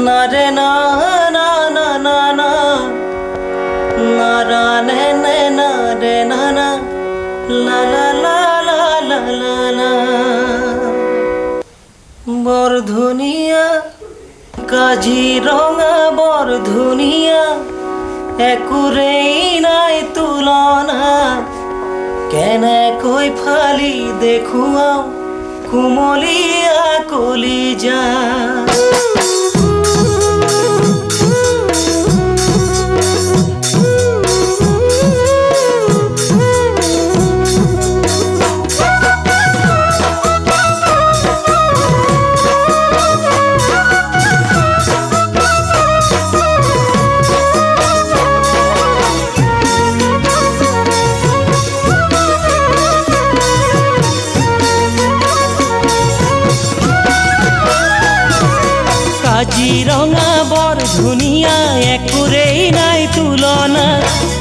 না রে না না না না না না রা নে নে না রে না না লা লা লা লা লা লা লা বরধুনিয়া কাজিরঙা বরধুনিয়া একুরেই নাই তুলনা কেনে কই ফালি দেখুয়াও কুমলিয়া কলিজা কাজিৰঙা বৰধুনিয়া একুৰেই নাই তুলনা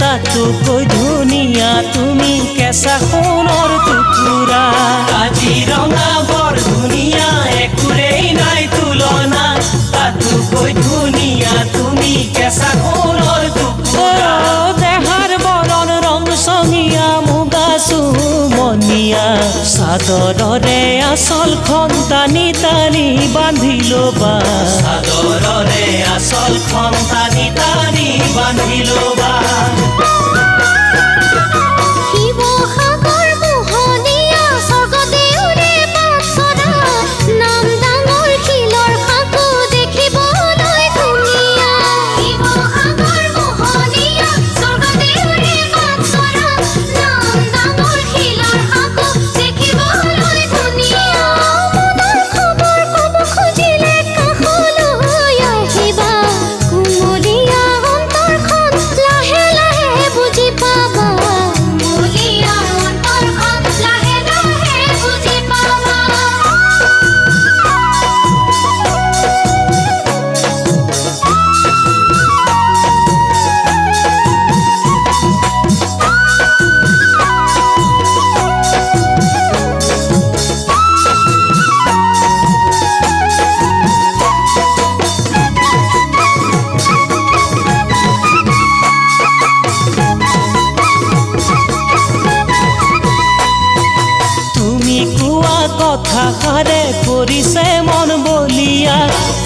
তাতোকৈ ধুনীয়া তুমি কেঁচা সোণৰ টুকুৰা কাজিৰঙা বৰধুনিয়া একুৰেই নাই তুলনা তাতোকৈ ধুনীয়া তুমি কেঁচা সোণৰ টুকুৰা দেহাৰ বৰণ ৰং চঙীয়া মুগা চুমনীয়া চাদৰৰে আঁচলখন টানি টানি বান্ধি ল'বা চাদৰৰে আঁচলখন টানি টানি বান্ধি ল'বা কথাষাৰে কৰিছে মন বলিয়া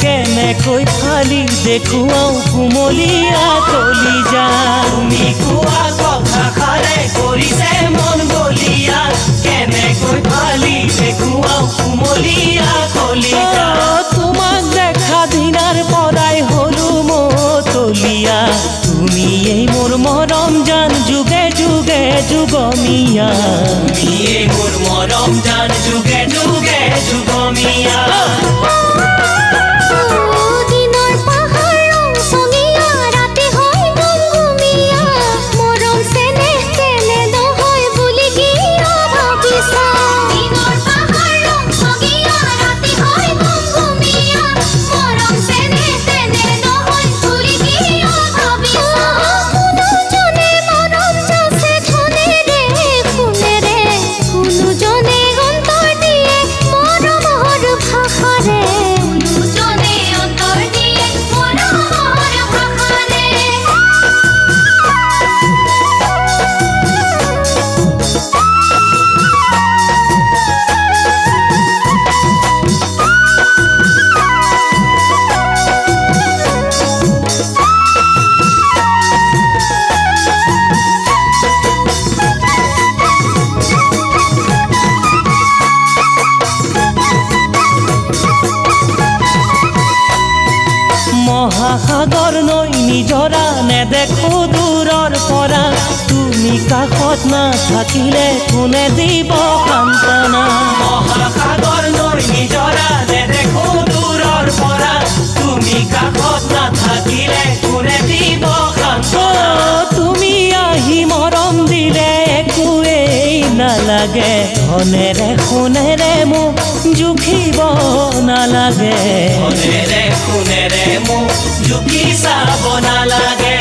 কেনেকৈ ফালি দেখুৱাও কুমলীয়া কলিজা তুমি কোৱা কথাষাৰে কৰিছে মন বলিয়া কেনেকৈ ফালি দেখুৱাও কুমলীয়া কলিজা তোমাক দেখা দিনাৰ পৰাই হলো মতলীয়া তুমি এই মোৰ মৰম জান যুগে যুগে যুগমীয়া তুমি এই মোৰ মৰম জান যুগে যুগে যুগমীয়া মহাসাগৰ নৈ নিজৰা নেদেখো দূৰৰ পৰা তুমি কাষত নাথাকিলে কোনে দিব সান্তনা মহাসাগৰ নৈ নিজৰা নেদেখো দূৰৰ পৰা তুমি কাষত নাথাকিলে কোনে দিব সান্তনা তুমি আহি মৰম দিলে একোৱেই নালাগে ধনেৰে সোণেৰে মোক জুখিব নালাগে ধনেৰে সোণেৰে মোক জুখি চাব নালাগে